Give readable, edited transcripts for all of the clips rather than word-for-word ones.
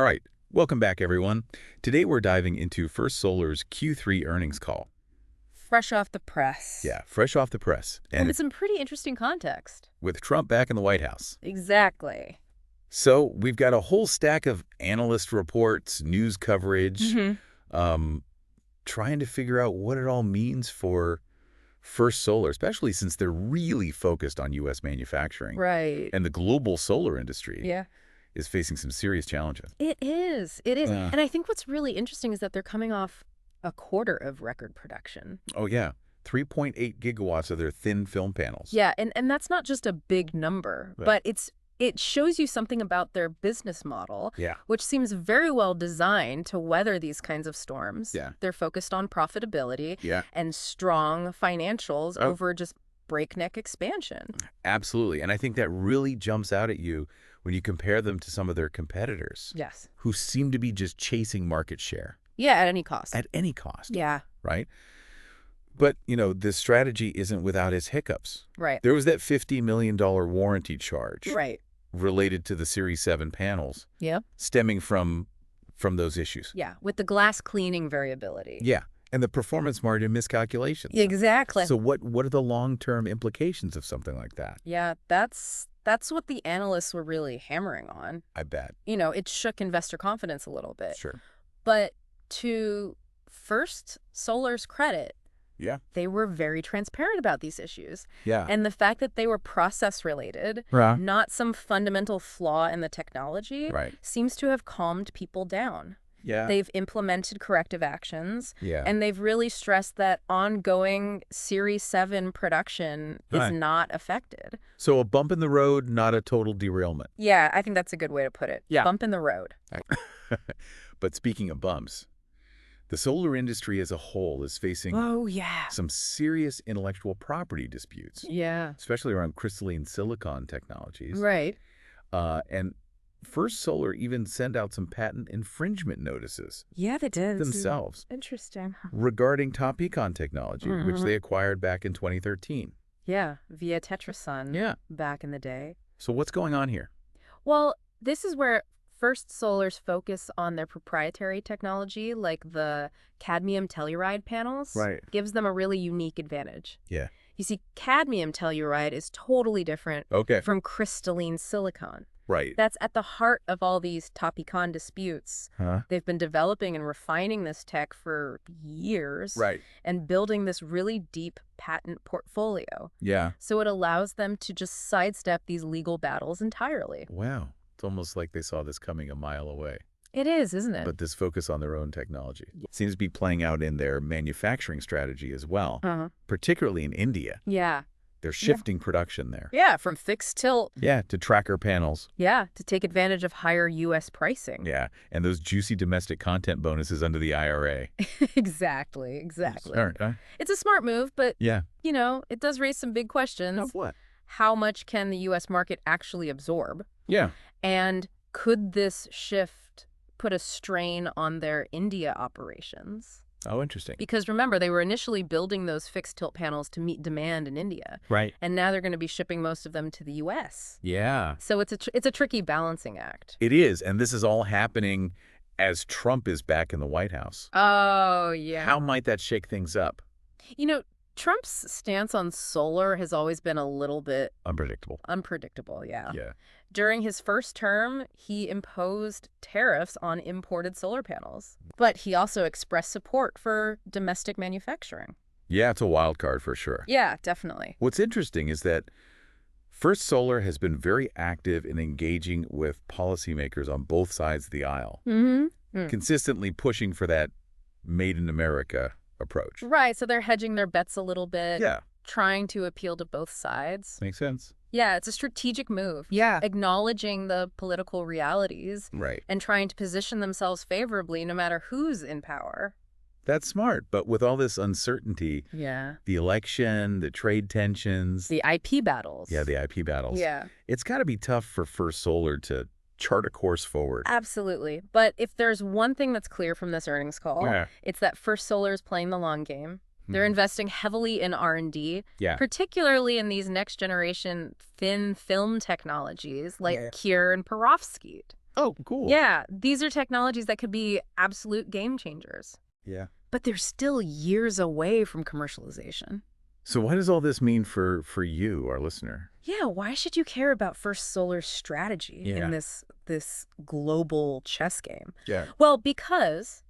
All right, welcome back, everyone. Today we're diving into First Solar's Q3 earnings call. Fresh off the press. Yeah, fresh off the press. And And with some pretty interesting context. with Trump back in the White House. Exactly. So we've got a whole stack of analyst reports, news coverage, um, trying to figure out what it all means for First Solar, especially since they're really focused on U.S. manufacturing. Right. And the global solar industry Yeah. is facing some serious challenges. It is. It is. Yeah. And I think what's really interesting is that they're coming off a quarter of record production. Oh, yeah. 3.8 gigawatts of their thin film panels. Yeah, and that's not just a big number, Right. but it shows you something about their business model, Yeah. which seems very well designed to weather these kinds of storms. Yeah. They're focused on profitability Yeah, and strong financials Oh. over just breakneck expansion. absolutely. And I think that really jumps out at you when you compare them to some of their competitors Yes. who seem to be just chasing market share Yeah, at any cost. at any cost, Yeah, right? But, this strategy isn't without its hiccups. right. There was that $50 million warranty charge Right. related to the Series 7 panels Yeah. stemming from those issues. Yeah, with the glass cleaning variability. Yeah, and the performance margin miscalculations. Exactly. So what are the long-term implications of something like that? Yeah, that's what the analysts were really hammering on. I bet. It shook investor confidence a little bit. Sure. But to First Solar's credit, Yeah. they were very transparent about these issues. Yeah. And the fact that they were process-related, Right. not some fundamental flaw in the technology, Right. seems to have calmed people down. Yeah. They've implemented corrective actions, Yeah. and they've really stressed that ongoing Series 7 production Right. is not affected. So a bump in the road, not a total derailment. Yeah, I think that's a good way to put it. Yeah. Bump in the road. But speaking of bumps, the solar industry as a whole is facing Oh, yeah. some serious intellectual property disputes, Yeah. especially around crystalline silicon technologies. Right. And First Solar even sent out some patent infringement notices Yeah, they did. themselves Interesting. regarding TOPCon technology, which Mhm. they acquired back in 2013. Yeah, via Tetrasun Yeah. back in the day. So what's going on here? Well, this is where First Solar's focus on their proprietary technology, like the cadmium telluride panels, Right. gives them a really unique advantage. Yeah. You see, cadmium telluride is totally different Okay. from crystalline silicon. Right. That's at the heart of all these TOPCon disputes. Huh? They've been developing and refining this tech for years Right. and building this really deep patent portfolio. Yeah. So it allows them to just sidestep these legal battles entirely. Wow. It's almost like they saw this coming a mile away. It is, isn't it? But this focus on their own technology seems to be playing out in their manufacturing strategy as well, Uh-huh. particularly in India. Yeah. They're shifting production there. Yeah, from fixed tilt. Yeah, to tracker panels. Yeah, to take advantage of higher U.S. pricing. Yeah, and those juicy domestic content bonuses under the IRA. Exactly. Smart, huh? It's a smart move, but, Yeah. it does raise some big questions. Of what? How much can the U.S. market actually absorb? Yeah. And could this shift put a strain on their India operations? Oh, interesting. Because remember, they were initially building those fixed tilt panels to meet demand in India. Right. And now they're going to be shipping most of them to the U.S. Yeah. So it's a tricky balancing act. It is, and this is all happening as Trump is back in the White House. Oh, yeah. How might that shake things up? Trump's stance on solar has always been a little bit Unpredictable. unpredictable, yeah. Yeah. During his first term, he imposed tariffs on imported solar panels. But he also expressed support for domestic manufacturing. Yeah, it's a wild card for sure. Yeah, definitely. What's interesting is that First Solar has been very active in engaging with policymakers on both sides of the aisle, Mm-hmm. consistently pushing for that Made in America approach. Right, so they're hedging their bets a little bit, Yeah, trying to appeal to both sides. makes sense. Yeah, it's a strategic move. Yeah. Acknowledging the political realities Right. and trying to position themselves favorably no matter who's in power. That's smart, but with all this uncertainty, Yeah. the election, the trade tensions, The IP battles. the IP battles, Yeah. it's got to be tough for First Solar to chart a course forward. Absolutely. But if there's one thing that's clear from this earnings call, Yeah. it's that First Solar is playing the long game. They're investing heavily in R&D, Yeah. particularly in these next-generation thin film technologies like Yeah. Cure and perovskite. Oh, cool. Yeah, these are technologies that could be absolute game changers. Yeah. But they're still years away from commercialization. So what does all this mean for you, our listener? Yeah, why should you care about First Solar's strategy in this global chess game? Yeah. Well, because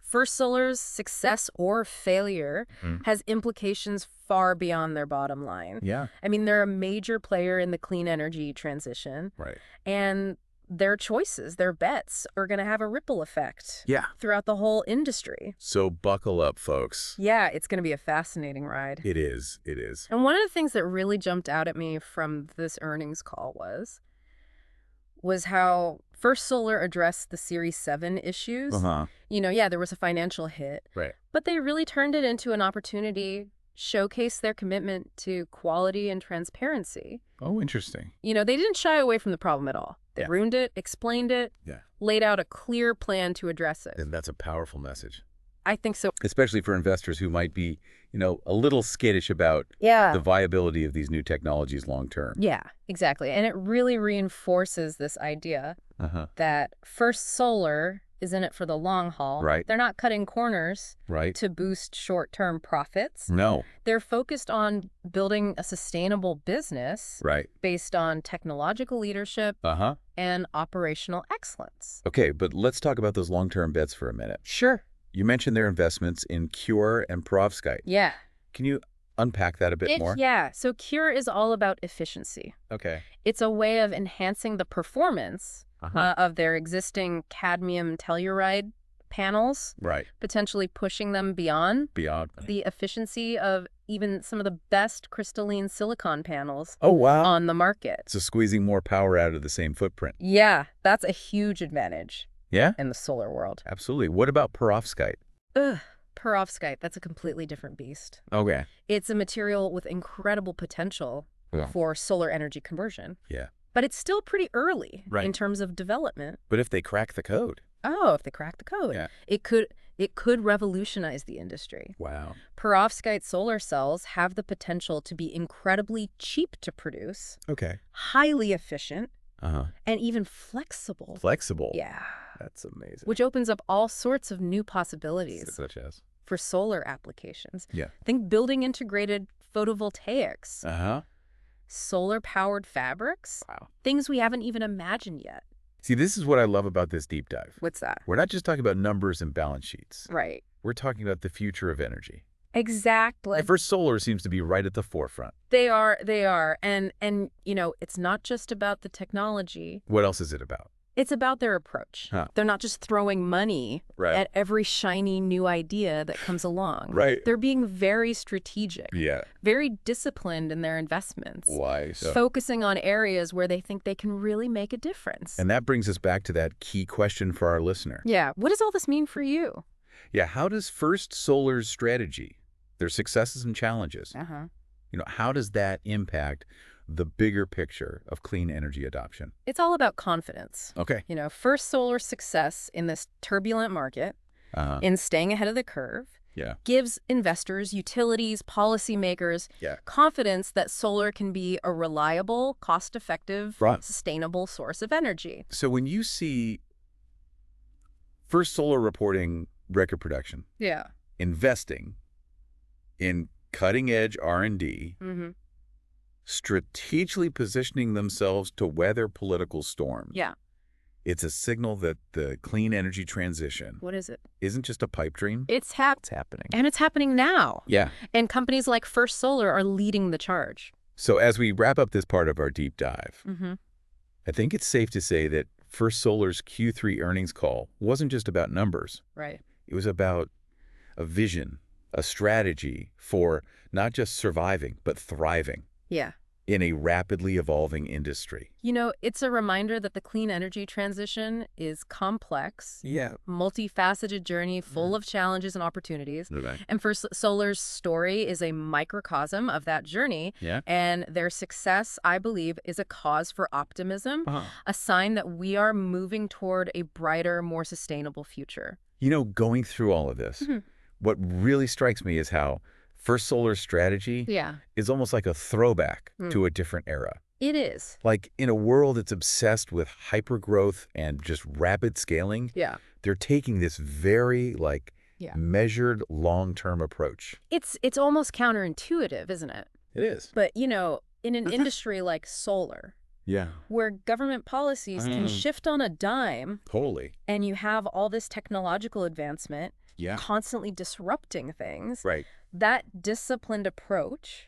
First Solar's success or failure has implications far beyond their bottom line. Yeah. I mean, they're a major player in the clean energy transition. Right. And their choices, their bets, are going to have a ripple effect throughout the whole industry. So buckle up, folks. Yeah, it's going to be a fascinating ride. It is. It is. And one of the things that really jumped out at me from this earnings call was how First Solar addressed the Series 7 issues. There was a financial hit. Right. But they really turned it into an opportunity, showcase their commitment to quality and transparency. Oh, interesting. They didn't shy away from the problem at all. They ruined it, explained it, laid out a clear plan to address it. And that's a powerful message. I think so. Especially for investors who might be, a little skittish about the viability of these new technologies long term. Yeah, exactly. And it really reinforces this idea that First Solar is in it for the long haul. Right. They're not cutting corners Right. to boost short-term profits. No. They're focused on building a sustainable business based on technological leadership and operational excellence. Okay, but let's talk about those long-term bets for a minute. Sure. You mentioned their investments in Cure and Perovskite. Yeah. Can you unpack that a bit more? Yeah. So Cure is all about efficiency. Okay. It's a way of enhancing the performance of their existing cadmium telluride panels, potentially pushing them beyond the efficiency of even some of the best crystalline silicon panels on the market. So squeezing more power out of the same footprint. Yeah, that's a huge advantage in the solar world. Absolutely. What about Perovskite? Perovskite, that's a completely different beast. Okay. It's a material with incredible potential for solar energy conversion. Yeah. But it's still pretty early in terms of development. But if they crack the code. Oh, if they crack the code. It could revolutionize the industry. Wow. Perovskite solar cells have the potential to be incredibly cheap to produce. Okay. Highly efficient. And even flexible. Flexible? Yeah. That's amazing. Which opens up all sorts of new possibilities. Such as? For solar applications. Yeah. Think building integrated photovoltaics. Solar-powered fabrics. Wow. Things we haven't even imagined yet. See, this is what I love about this deep dive. What's that? We're not just talking about numbers and balance sheets. Right. We're talking about the future of energy. Exactly. First Solar seems to be right at the forefront. They are. And it's not just about the technology. What else is it about? It's about their approach. They're not just throwing money at every shiny new idea that comes along. Right. They're being very strategic. Yeah. Very disciplined in their investments. Why so? Focusing on areas where they think they can really make a difference. And that brings us back to that key question for our listener. Yeah. What does all this mean for you? Yeah. How does First Solar's strategy, their successes and challenges, how does that impact the bigger picture of clean energy adoption? It's all about confidence. Okay. First Solar's success in this turbulent market, in staying ahead of the curve, gives investors, utilities, policymakers confidence that solar can be a reliable, cost-effective, sustainable source of energy. So when you see First Solar reporting record production, investing in cutting-edge R&D, strategically positioning themselves to weather political storms. Yeah. It's a signal that the clean energy transition What is it? isn't just a pipe dream. It's happening. And it's happening now. Yeah. And companies like First Solar are leading the charge. So as we wrap up this part of our deep dive, I think it's safe to say that First Solar's Q3 earnings call wasn't just about numbers. Right. It was about a vision, a strategy for not just surviving, but thriving. Yeah. In a rapidly evolving industry. It's a reminder that the clean energy transition is complex, Yeah. multifaceted journey full of challenges and opportunities. Okay. And First Solar's story is a microcosm of that journey. Yeah. And their success, I believe, is a cause for optimism, a sign that we are moving toward a brighter, more sustainable future. Going through all of this, what really strikes me is how First Solar's strategy is almost like a throwback to a different era. It is. Like, in a world that's obsessed with hypergrowth and just rapid scaling, they're taking this very, measured long-term approach. It's almost counterintuitive, isn't it? It is. But, in an industry like solar, where government policies can shift on a dime. Totally. And you have all this technological advancement constantly disrupting things. Right. That disciplined approach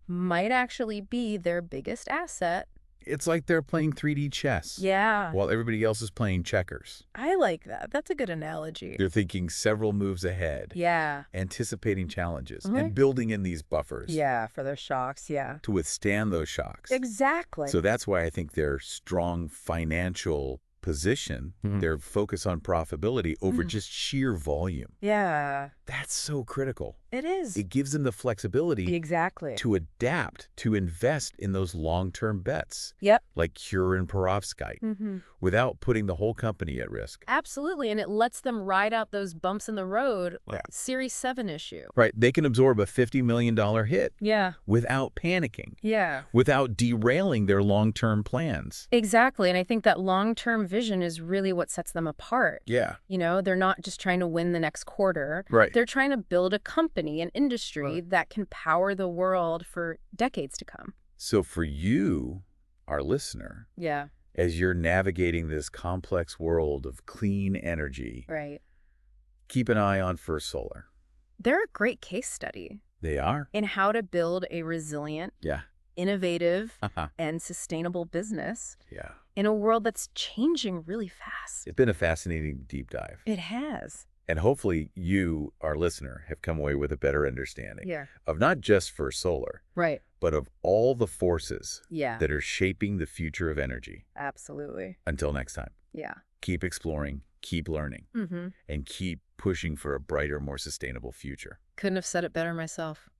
might actually be their biggest asset. It's like they're playing 3D chess. Yeah. While everybody else is playing checkers. I like that. That's a good analogy. They're thinking several moves ahead. Yeah. Anticipating challenges and building in these buffers. Yeah, for their shocks, to withstand those shocks. Exactly. So that's why I think their strong financial position, their focus on profitability over just sheer volume. Yeah. That's so critical. It is. It gives them the flexibility to adapt, to invest in those long-term bets. Yep. Like Cure and Perovskite, without putting the whole company at risk. Absolutely. And it lets them ride out those bumps in the road. Series 7 issue. Right. They can absorb a $50 million hit. Yeah. Without panicking. Yeah. Without derailing their long-term plans. Exactly. And I think that long-term vision is really what sets them apart. Yeah. They're not just trying to win the next quarter. Right. They're trying to build a company, an industry that can power the world for decades to come. So for you, our listener, as you're navigating this complex world of clean energy, keep an eye on First Solar. They're a great case study. They are. In how to build a resilient, innovative, and sustainable business in a world that's changing really fast. It's been a fascinating deep dive. It has. And hopefully you, our listener, have come away with a better understanding of not just First Solar, but of all the forces that are shaping the future of energy. Absolutely. Until next time. Yeah. Keep exploring, keep learning, and keep pushing for a brighter, more sustainable future. Couldn't have said it better myself.